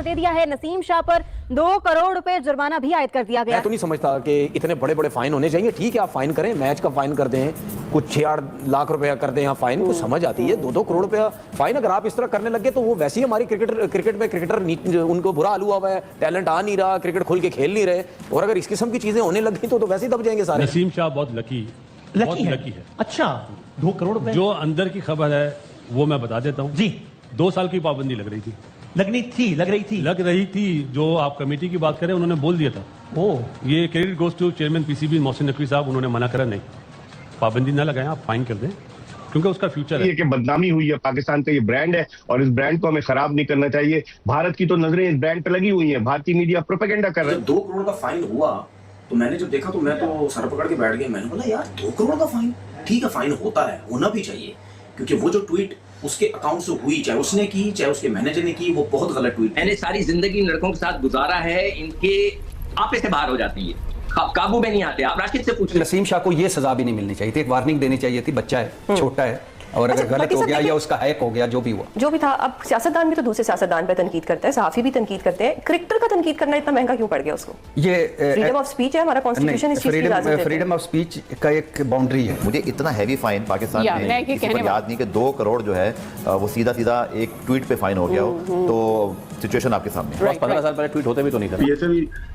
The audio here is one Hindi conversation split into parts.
दे दिया है। नसीम शाह पर 2 करोड़ रुपए जुर्माना भी आयद कर दिया गया। मैं तो नहीं समझता कि इतने बड़े बड़े फाइन होने चाहिए। ठीक है, आप फाइन करें, मैच का फाइन कर दें, कुछ 6-8 लाख रुपया कर दें, यहाँ फाइन कुछ समझ आती है। 2-2 करोड़ रुपया फाइन अगर आप इस तरह करने लगे तो वो वैसे ही हमारी क्रिकेट में क्रिकेटर उनको बुरा हाल हुआ है, टैलेंट आ नहीं रहा, क्रिकेट खुल के खेल नहीं रहे, और अगर इस किस्म की चीजें होने लगी तो वैसे ही दब जाएंगे सारे। नसीम शाह बहुत लकी है। अच्छा, 2 करोड़ रुपए। जो अंदर की खबर है वो मैं बता देता हूँ जी। 2 साल की पाबंदी लग रही थी। जो आप कमेटी की बात करें, उन्होंने बोल दिया था। ये credit goes to chairman PCB Mohsin Naqvi sahab, उन्होंने मना करा नहीं, पाबंदी ना लगाएं, आप फाइन कर दें, क्योंकि उसका फ्यूचर है। ये कि बदनामी हुई है, पाकिस्तान का ये ब्रांड है और इस ब्रांड को हमें खराब नहीं करना चाहिए। भारत की तो नजरें इस ब्रांड पे लगी हुई हैं, भारतीय मीडिया प्रोपेगेंडा कर रहा है। 2 करोड़ का फाइन हुआ तो मैंने जब देखा तो मैं तो सर पकड़ के बैठ गया। मैंने बोला यार 2 करोड़ का फाइन, ठीक है फाइन होता है, होना भी चाहिए, क्योंकि वो जो ट्वीट उसके अकाउंट से हुई, चाहे उसने की चाहे उसके मैनेजर ने की, वो बहुत गलत ट्वीट। मैंने सारी जिंदगी लड़कों के साथ गुजारा है, इनके आपे से बाहर हो जाते हैं, काबू में नहीं आते। आप राशिद से पूछ। नसीम शाह को ये सजा भी नहीं मिलनी चाहिए थी, एक वार्निंग देनी चाहिए थी। बच्चा है, छोटा है, और अगर गलत हो गया या उसका हैक हो गया, जो भी हुआ जो भी था। अब सियासतदान भी तो दूसरे सियासतदान पे तनकीद करता है, सहाफी भी तनकीद करते हैं, क्रिकेटर का तनकीद करना इतना महंगा क्यों पड़ गया उसको? ये फ्रीडम ऑफ स्पीच है, हमारा कॉन्स्टिट्यूशन इस चीज की इजाजत देता है। फ्रीडम ऑफ स्पीच का एक बाउंड्री है। मुझे इतना हैवी फाइन पाकिस्तान में किसी पर याद नहीं कि 2 करोड़ जो है वो सीधा एक ट्वीट पे फाइन हो गया हो, तो सिचुएशन आपके सामने। 15 साल पहले ट्वीट होते भी तो नहीं था। पीएसएल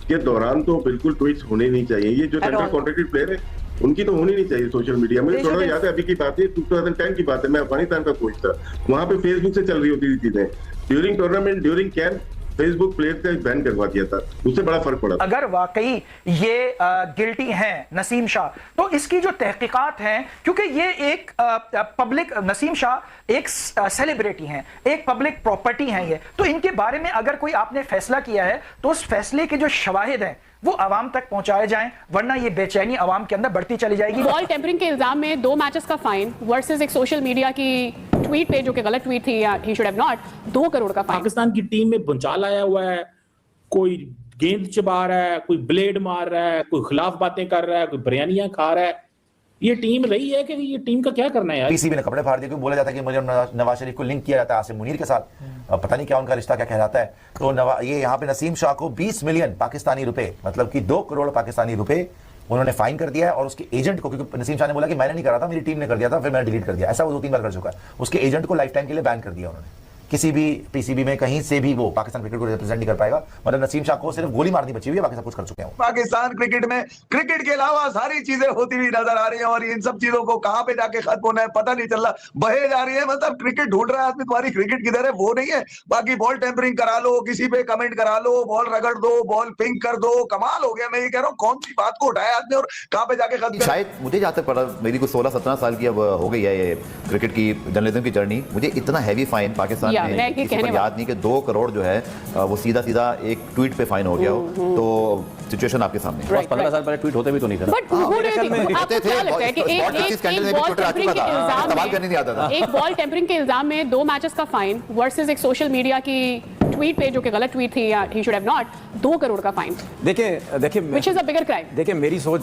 के दौरान तो बिल्कुल ट्वीट्स होने नहीं चाहिए। ये जो सेंट्रल कॉन्ट्रैक्टेड प्लेयर है उनकी तो होनी नहीं चाहिए सोशल मीडिया। मुझे थोड़ा याद है, अभी की बात है, 2010 की बात है, मैं अफगानिस्तान का कोच था, वहां पे फेसबुक से चल रही होती थी चीजें। During tournament, during camp Facebook player का बैन करवा दिया था, उससे बड़ा फर्क पड़ा। अगर वाकई ये गिल्टी हैं नसीम शाह, तो इसकी जो तहकीकात हैं, क्योंकि ये एक पब्लिक, नसीम शाह एक सेलिब्रिटी हैं, एक पब्लिक प्रॉपर्टी हैं ये, तो इनके बारे में अगर कोई आपने फैसला किया है तो उस फैसले के जो शवाहिद हैं वो आवाम तक पहुंचाए जाएं, वरना ये बेचैनी आवाम के अंदर बढ़ती चली जाएगी। बॉल टेम्परिंग के इल्जाम में 2 मैचेस का फाइन वर्सेस एक सोशल मीडिया की ट्वीट पे जो कि गलत ट्वीट थी, या he should have not, 2 crore का फाइन। पाकिस्तान की टीम में भूचाल आया हुआ है, कोई गेंद चबा रहा है, कोई ब्लेड मार रहा है, कोई खिलाफ बातें कर रहा है, कोई बिरयानियां खा रहा है। ये टीम रही है कि ये टीम का क्या करना है यार? पीसीबी ने कपड़े फाड़ दिए, क्योंकि बोला जाता है कि मुझे नवाज शरीफ को लिंक किया जाता है आसिम मुनीर के साथ, पता नहीं क्या उनका रिश्ता क्या कहलाता है। तो ये यहाँ पे नसीम शाह को 20 मिलियन पाकिस्तानी रुपए, मतलब कि 2 करोड़ पाकिस्तानी रुपए उन्होंने फाइन कर दिया है। और उसके एजेंट को, क्योंकि नसीम शाह ने बोला कि मैंने नहीं करा था, मेरी टीम ने कर दिया था, फिर मैंने डिलीट कर दिया, ऐसा वो 2-3 बार कर चुका है। उसके एजेंट को लाइफ टाइम के लिए बैन कर दिया उन्होंने, किसी भी पीसीबी में कहीं से भी वो पाकिस्तान क्रिकेट को रिप्रेजेंट नहीं कर पाएगा। मतलब नसीम शाह को सिर्फ गोली मारनी बची हुई है, बाकी सब कुछ कर चुके हैं। पाकिस्तान क्रिकेट में क्रिकेट के अलावा सारी चीजें होती हुई नजर आ रही हैं, और इन सब चीजों को कहां पे जाके खत्म होना है पता नहीं चल रहा, बहे जा रही है। मतलब क्रिकेट ढूंढ रहा है आदमी, तुम्हारी क्रिकेट किधर है वो नहीं है। बाकी बॉल टेम्परिंग करा लो, किसी पे कमेंट करा लो, बॉल रगड़ दो, बॉल पिंक कर दो, कमाल हो गया। मैं ये कह रहा हूँ, कौन सी बात को उठाया आदमी और कहां पे जाके खत्म। शायद मुझे जहाँ तक पड़ा, मेरी को 16-17 साल की अब हो गई है ये क्रिकेट की जर्नलिज्म की जर्नी, मुझे इतना हैवी फाइन पाकिस्तान में याद नहीं कि 2 करोड़ जो है वो सीधा एक ट्वीट पे फाइन हो गया हो, तो सिचुएशन आपके सामने। 15 साल पहले ट्वीट होते भी तो नहीं था। एक बॉल टेम्परिंग के इल्जाम में 2 मैचेस का फाइन वर्सेस एक सोशल मीडिया की ट्वीट पे जो कि गलत ट्वीट थी, या he should have not, 2 crore का फाइन। देखिए which is a bigger crime. देखिए मेरी सोच,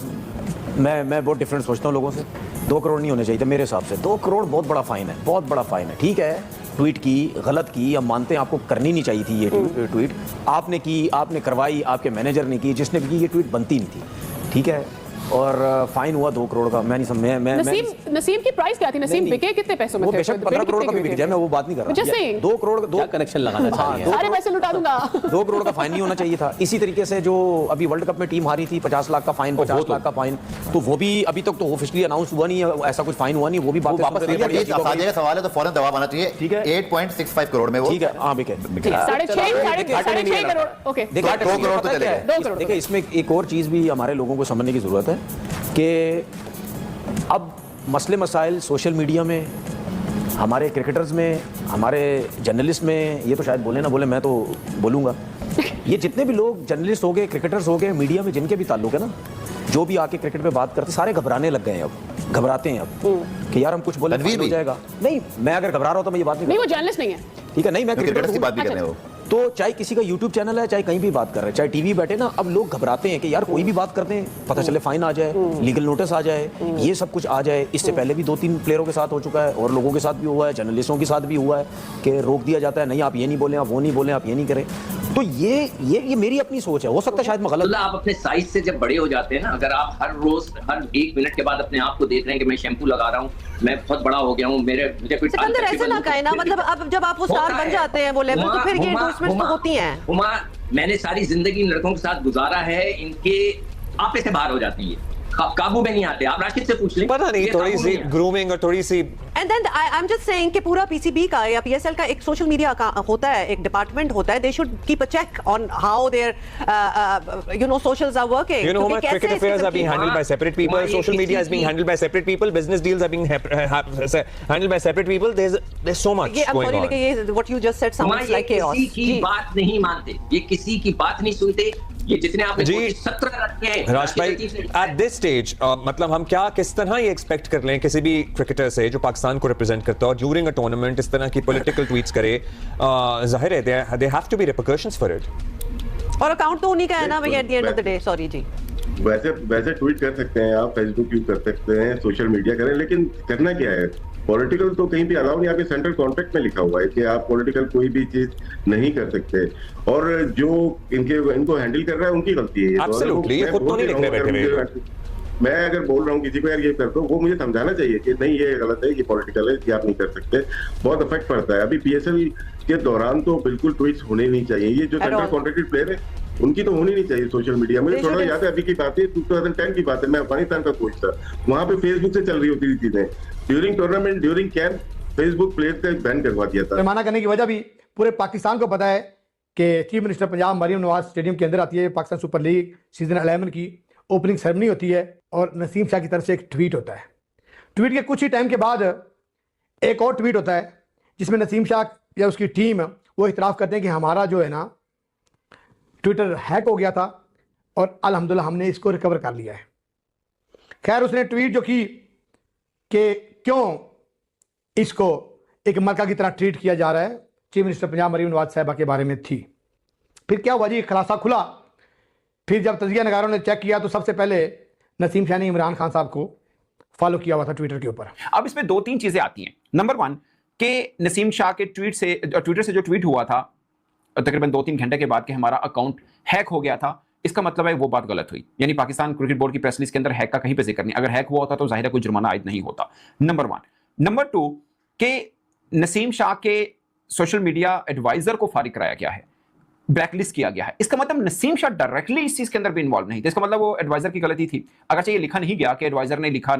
मैं बहुत डिफरेंट सोचता हूँ लोगों से। 2 करोड़ नहीं होने चाहिए मेरे हिसाब से। 2 करोड़ बहुत बड़ा फाइन है, बहुत बड़ा फाइन है। ठीक है, ट्वीट की, गलत की, हम मानते हैं आपको करनी नहीं चाहिए थी ये ट्वीट, आपने की, आपने करवाई, आपके मैनेजर ने की, जिसने भी की, ये ट्वीट बनती नहीं थी। ठीक है, और फाइन हुआ 2 करोड़ का। मैं नहीं समझ, नसीम की प्राइस क्या थी? नसीम बिके कितने पैसों में थे? बेशक 15 करोड़ का भी बिक जाए, मैं वो बात नहीं कर रहा। 2 करोड़, 2 कनेक्शन लगाना चाहिए, सारे पैसे लुटा दूंगा। 2 करोड़ का फाइन नहीं होना चाहिए था। इसी तरीके से जो अभी वर्ल्ड कप में टीम हारी थी, 50 लाख का फाइन, 50 लाख का फाइन, तो वो भी अभी तक तो ऑफिशियली अनाउंस हुआ नहीं है, ऐसा कुछ फाइन हुआ नहीं, वो भी वापस सवाल है तो फौरन जवाब आना चाहिए। ठीक है, 8.65 करोड़ में वो, ठीक है, हाँ बिके 6.5 करोड़। ओके, 2 करोड़ तो चले गए। देखिए इसमें एक और चीज भी हमारे लोगों को समझने की जरूरत है कि अब मसले मसाइल सोशल मीडिया में, हमारे क्रिकेटर्स में, हमारे जर्नलिस्ट में, ये तो शायद बोले ना बोले, मैं तो बोलूँगा, ये जितने भी लोग जर्नलिस्ट हो गए, क्रिकेटर्स हो गए, मीडिया में जिनके भी ताल्लुक है ना, जो भी आके क्रिकेट पे बात करते, सारे घबराने लग गए हैं अब, घबराते हैं अब कि यार हम कुछ बोले हो जाएगा। नहीं, मैं अगर घबरा रहा हूँ तो मैं ये बात नहीं, वो जर्नलिस्ट नहीं है। ठीक है, नहीं मैं क्रिकेटर्स की बात भी कर रहे हो, तो चाहे किसी का यूट्यूब चैनल है, चाहे कहीं भी बात कर रहे हैं, चाहे टीवी बैठे ना, अब लोग घबराते हैं कि यार कोई भी बात करते हैं, पता चले फाइन आ जाए, लीगल नोटिस आ जाए, ये सब कुछ आ जाए। इससे पहले भी 2-3 प्लेयरों के साथ हो चुका है, और लोगों के साथ भी हुआ है, जर्नलिस्टों के साथ भी हुआ है कि रोक दिया जाता है, नहीं आप ये नहीं बोलें, आप वो नहीं बोलें, आप ये नहीं करें। तो ये मेरी अपनी सोच है, हो सकता है शायद मैं गलत। आप अपने साइज से जब बड़े हो जाते हैं ना, अगर आप हर रोज हर 1 मिनट के बाद अपने आप को देख रहे हैं कि मैं शैम्पू लगा रहा हूँ, मैं बहुत बड़ा हो गया हूँ, मुझे कोई सिकंदर ऐसे ना कहे ना, मतलब अब जब आप वो स्टार बन जाते हैं वो लेवल, तो फिर ये एंडोर्समेंट्स तो होती हैं। हुमा, मैंने सारी जिंदगी लड़कों के साथ गुजारा है, इनके आपे से बाहर हो जाते हैं, ये काबू में नहीं आते। आप राशिद से पूछ लें, पता नहीं, थोड़ी सी ग्रूमिंग और थोड़ी सी। And then I am just saying कि पूरा पीसीबी का या पीएसएल का एक सोशल मीडिया का होता है, एक डिपार्टमेंट होता है, they should keep a check on how their socials are working. You know how much cricket affairs are being handled by separate people, social media is being handled by separate people, business deals are being handled by separate people. There's so much going on. ये what you just said sounds like chaos। किसी की बात नहीं मानते, ये किसी की बात नहीं सुनते, ये जितने आपने 17 रखे हैं राज भाई, एट दिस स्टेज मतलब हम क्या किस तरह ये एक्सपेक्ट कर लें किसी भी क्रिकेटर से जो पाकिस्तान को रिप्रेजेंट करता है और ड्यूरिंग अ टूर्नामेंट इस तरह की पॉलिटिकल ट्वीट्स करे? जाहिर है they have to be repercussions for it, और अकाउंट तो उन्हीं का है ना भाई, at the end of the day. Sorry जी, वैसे ट्वीट कर सकते हैं आप, फेसबुक यूज कर सकते हैं, सोशल मीडिया करें, लेकिन करना क्या है? पॉलिटिकल तो कहीं भी अलाउ नहीं, आपके सेंट्रल कॉन्ट्रैक्ट में लिखा हुआ है कि आप पॉलिटिकल कोई भी चीज नहीं कर सकते, और जो इनको हैंडल कर रहा है उनकी गलती है। एब्सोल्युटली, ये खुद तो नहीं लिख रहे बैठे हुए। मैं अगर बोल रहा हूँ किसी को यार ये कर दो, वो मुझे समझाना चाहिए कि नहीं ये गलत है, ये पॉलिटिकल है, ये आप नहीं कर सकते, बहुत इफेक्ट पड़ता है। अभी पीएसएल के दौरान तो बिल्कुल ट्वीट्स होने नहीं चाहिए, ये जो सेंट्रल कॉन्ट्रैक्टेड प्लेयर है उनकी तो होनी नहीं चाहिए सोशल मीडिया। मुझे थोड़ा याद है, अभी की बात है 2010 की बात है, मैं अफगानिस्तान का कोच था, वहां पे फेसबुक से चल रही होती थी चीजें, during tournament during camp Facebook player का बैन करवा दिया था। पैमाना करने की वजह भी पूरे पाकिस्तान को पता है कि chief minister Punjab Maryam Nawaz stadium के अंदर आती है, पाकिस्तान सुपर लीग सीजन 11 की ओपनिंग सेरेमनी होती है, और नसीम शाह की तरफ से एक ट्वीट होता है। ट्वीट के कुछ ही टाइम के बाद एक और ट्वीट होता है जिसमें नसीम शाह या उसकी टीम वो इतराफ़ करते हैं कि हमारा जो है ना ट्विटर हैक हो गया था और अल्हम्दुलिल्लाह हमने इसको रिकवर कर लिया है। खैर उसने ट्वीट जो की कि क्यों इसको एक मलका की तरह ट्रीट किया जा रहा है, चीफ मिनिस्टर पंजाब मरियम नवाज साहिबा के बारे में थी। फिर क्या हुआ जी, खुलासा खुला। फिर जब तजिया नगारों ने चेक किया तो सबसे पहले नसीम शाह ने इमरान खान साहब को फॉलो किया हुआ था ट्विटर के ऊपर। अब इसमें 2-3 चीजें आती हैं। नंबर 1 कि नसीम शाह के ट्विटर से जो ट्वीट हुआ था तकरीबन 2-3 घंटे के बाद कि हमारा अकाउंट हैक हो गया था, इसका मतलब है वो बात गलत हुई, यानी पाकिस्तान क्रिकेट बोर्ड की प्रेस रिलीज के अंदर हैक का कहीं पे जिक्र नहीं। अगर हैक हुआ होता तो जाहिर है कोई जुर्माना आयद नहीं होता, नंबर 1। नंबर 2 कि नसीम शाह के सोशल मीडिया एडवाइजर को फारिग कराया गया है, ब्लैकलिस्ट किया गया है। इसका मतलब नसीम शाह डायरेक्टली इस चीज के अंदर भी इन्वॉल्व नहीं थे, इसका मतलब वो एडवाइजर की गलती थी। अगर ये लिखा नहीं गया कि एडवाइजर ने लिखा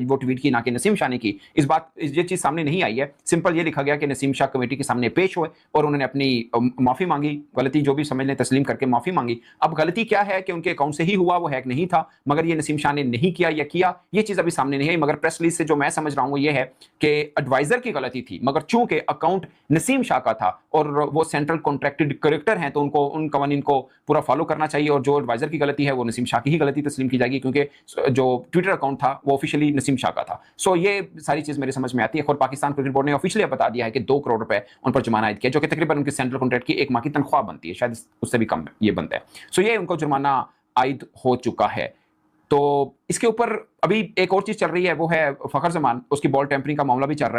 वो ट्वीट की ना कि नसीम शाह ने की, ये चीज सामने नहीं आई है। सिंपल ये लिखा गया कि नसीम शाह कमेटी के सामने पेश हुए और उन्होंने अपनी माफी मांगी, गलती जो भी समझ लें तस्लीम करके माफी मांगी। अब गलती क्या है कि उनके अकाउंट से ही हुआ, वो हैक नहीं था, मगर ये नसीम शाह ने नहीं किया या किया, ये चीज अभी सामने नहीं आई। मगर प्रेस रिलीज से जो मैं समझ रहा हूँ ये है कि एडवाइजर की गलती थी, मगर चूंकि अकाउंट नसीम शाह का था और वो सेंट्रल कॉन्ट्रैक्टेड करेक्टर हैं तो उनको उन कवानीन को पूरा फॉलो करना चाहिए, और जो एडवाइजर की गलती है वो नसीम शाह की ही गलती तस्लीम की जाएगी, क्योंकि जो ट्विटर अकाउंट था वो ऑफिशियली नसीम शाह का था। सो ये सारी चीज मेरे समझ में आती है। और पाकिस्तान क्रिकेट बोर्ड ने ऑफिशियली बता दिया है कि 2 करोड़ रुपए उन पर जुर्माना आयद किया, जो कि तकरीबन उनके सेंट्रल कॉन्ट्रैक्ट की 1 माह की तनख्वाह बनती है, शायद उससे भी कम ये बनता है। सो ये उनको जुर्माना आयद हो चुका है। तो इसके ऊपर अभी एक और चीज चल रही है, वो है फखर जमान, उसकी बॉल टेम्परिंग का मामला भी चल रहा है।